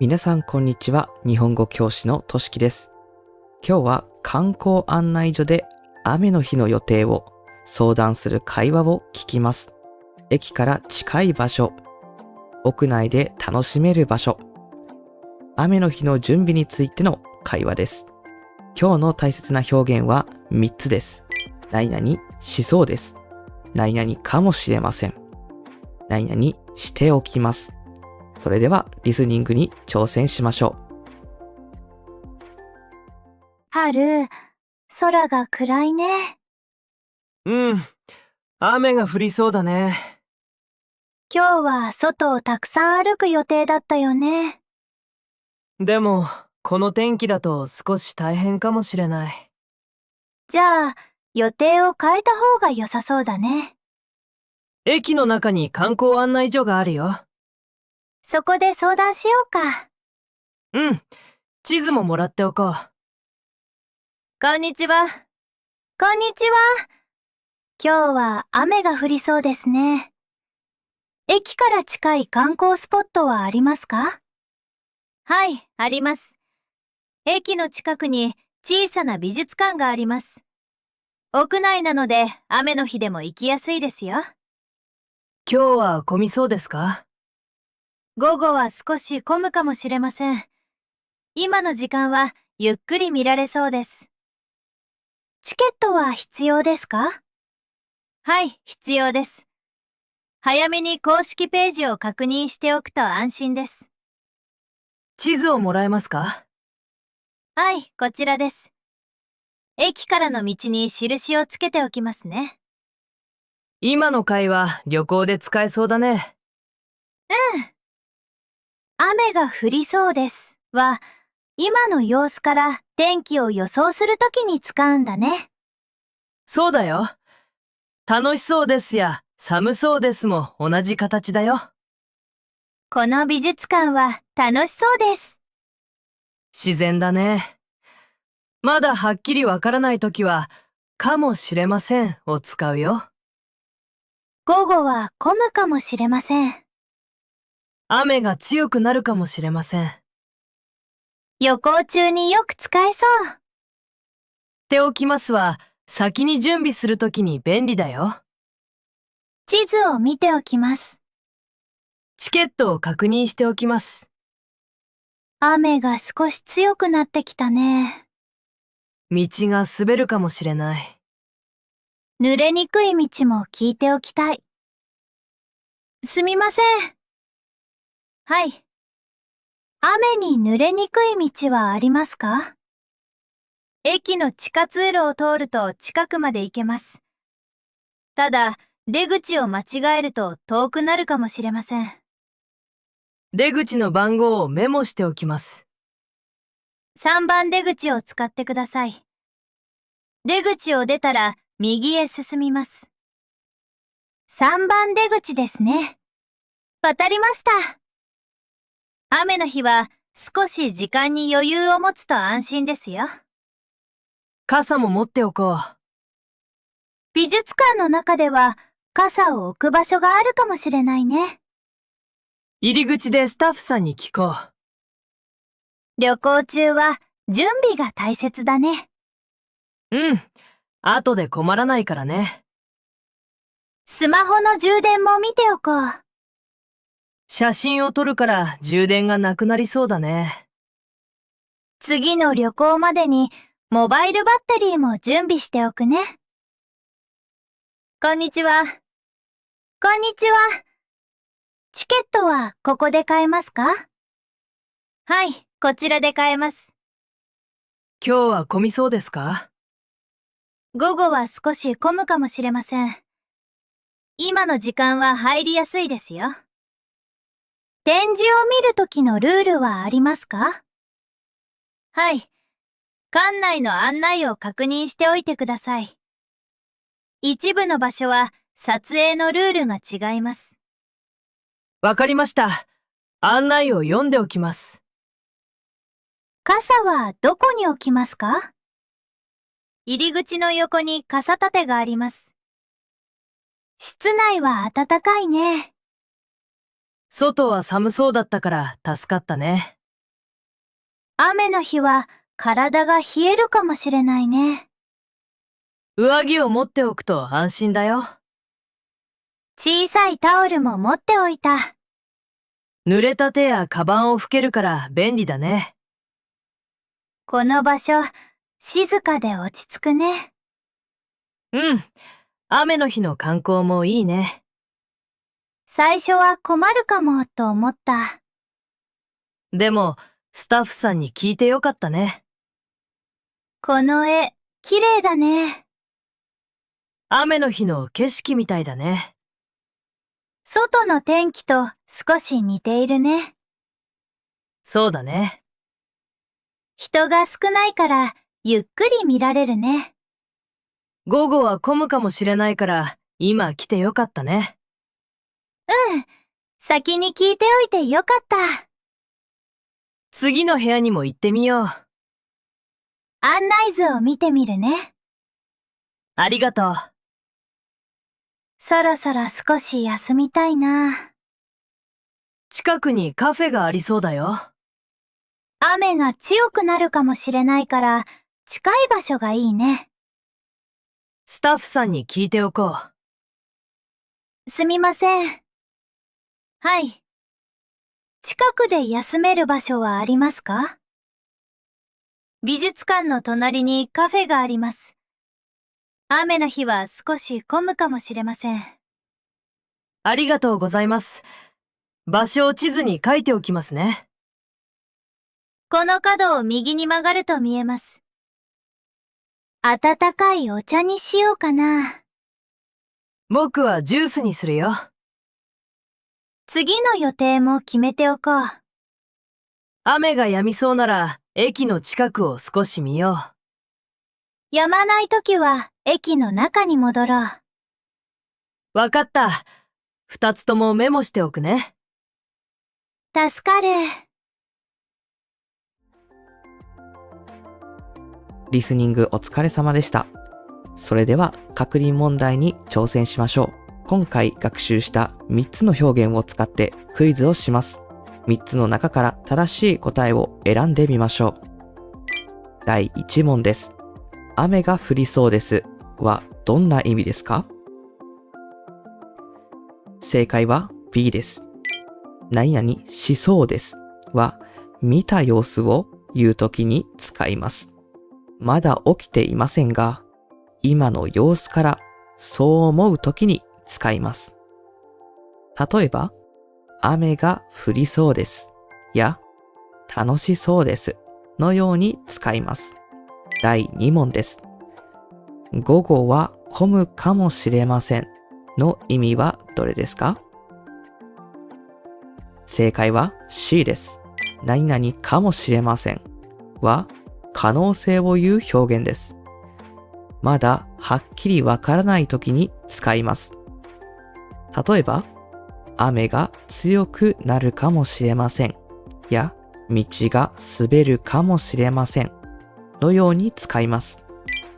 皆さんこんにちは。日本語教師のとしきです。今日は観光案内所で雨の日の予定を相談する会話を聞きます。駅から近い場所、屋内で楽しめる場所、雨の日の準備についての会話です。今日の大切な表現は3つです。何々しそうです。何々かもしれません。何々しておきます。それではリスニングに挑戦しましょう。春、空が暗いね。雨が降りそうだね。今日は外をたくさん歩く予定だったよね。でも、この天気だと少し大変かもしれない。じゃあ、予定を変えた方が良さそうだね。駅の中に観光案内所があるよ。そこで相談しようか。地図ももらっておこう。こんにちは。こんにちは。今日は雨が降りそうですね。駅から近い観光スポットはありますか？はい、あります。駅の近くに小さな美術館があります。屋内なので雨の日でも行きやすいですよ。今日は混みそうですか？午後は少し混むかもしれません。今の時間はゆっくり見られそうです。チケットは必要ですか？はい、必要です。早めに公式ページを確認しておくと安心です。地図をもらえますか？はい、こちらです。駅からの道に印をつけておきますね。今の会話、旅行で使えそうだね。雨が降りそうですは、今の様子から天気を予想するときに使うんだね。そうだよ。楽しそうですや寒そうですも同じ形だよ。この美術館は楽しそうです。自然だね。まだはっきりわからないときは、かもしれませんを使うよ。午後は混むかもしれません。雨が強くなるかもしれません。旅行中によく使えそう。しておきますは、先に準備するときに便利だよ。地図を見ておきます。チケットを確認しておきます。雨が少し強くなってきたね。道が滑るかもしれない。濡れにくい道も聞いておきたい。すみません。はい。雨に濡れにくい道はありますか？駅の地下通路を通ると近くまで行けます。ただ、出口を間違えると遠くなるかもしれません。出口の番号をメモしておきます。3番出口を使ってください。出口を出たら右へ進みます。3番出口ですね。渡りました。雨の日は少し時間に余裕を持つと安心ですよ。傘も持っておこう。美術館の中では傘を置く場所があるかもしれないね。入り口でスタッフさんに聞こう。旅行中は準備が大切だね。後で困らないからね。スマホの充電も見ておこう。写真を撮るから充電がなくなりそうだね。次の旅行までにモバイルバッテリーも準備しておくね。こんにちは。こんにちは。チケットはここで買えますか？はい、こちらで買えます。今日は混みそうですか？午後は少し混むかもしれません。今の時間は入りやすいですよ。展示を見るときのルールはありますか？はい。館内の案内を確認しておいてください。一部の場所は撮影のルールが違います。わかりました。案内を読んでおきます。傘はどこに置きますか？入り口の横に傘立てがあります。室内は暖かいね。外は寒そうだったから助かったね。雨の日は体が冷えるかもしれないね。上着を持っておくと安心だよ。小さいタオルも持っておいた。濡れた手やカバンを拭けるから便利だね。この場所、静かで落ち着くね。うん。雨の日の観光もいいね。最初は困るかもと思った。でも、スタッフさんに聞いてよかったね。この絵、綺麗だね。雨の日の景色みたいだね。外の天気と少し似ているね。そうだね。人が少ないからゆっくり見られるね。午後は混むかもしれないから、今来てよかったね。うん。先に聞いておいてよかった。次の部屋にも行ってみよう。案内図を見てみるね。ありがとう。そろそろ少し休みたいな。近くにカフェがありそうだよ。雨が強くなるかもしれないから近い場所がいいね。スタッフさんに聞いておこう。すみません。はい。近くで休める場所はありますか？美術館の隣にカフェがあります。雨の日は少し混むかもしれません。ありがとうございます。場所を地図に書いておきますね。この角を右に曲がると見えます。温かいお茶にしようかな。僕はジュースにするよ。次の予定も決めておこう。雨が止みそうなら、駅の近くを少し見よう。止まないときは駅の中に戻ろう。わかった。2つともメモしておくね。助かる。リスニングお疲れ様でした。それでは確認問題に挑戦しましょう。今回学習した3つの表現を使ってクイズをします。3つの中から正しい答えを選んでみましょう。第1問です。雨が降りそうですはどんな意味ですか？正解は B です。何々しそうですは見た様子を言うときに使います。まだ起きていませんが、今の様子からそう思うときに使います。例えば、雨が降りそうですや楽しそうですのように使います。第2問です。午後は混むかもしれませんの意味はどれですか？正解は C です。何々かもしれませんは可能性を言う表現です。まだはっきりわからないときに使います。例えば、雨が強くなるかもしれませんや道が滑るかもしれませんのように使います。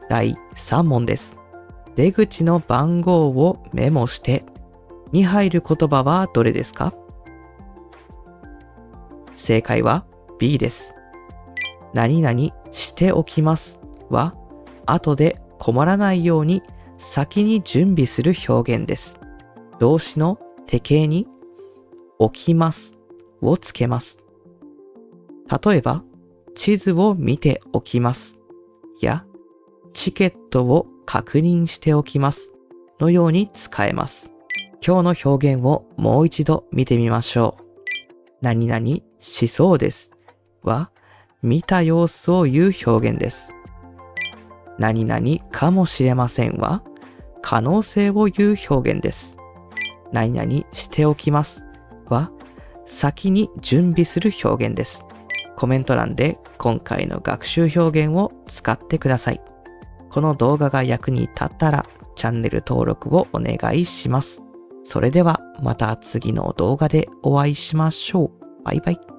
第3問です。出口の番号をメモしてに入る言葉はどれですか？正解は B です。何々しておきますは後で困らないように先に準備する表現です。動詞の手形に起きますをつけます。例えば、地図を見ておきますやチケットを確認しておきますのように使えます。今日の表現をもう一度見てみましょう。何々しそうですは見た様子を言う表現です。何々かもしれませんは可能性を言う表現です。何々しておきますは先に準備する表現です。コメント欄で今回の学習表現を使ってください。この動画が役に立ったらチャンネル登録をお願いします。それではまた次の動画でお会いしましょう。バイバイ。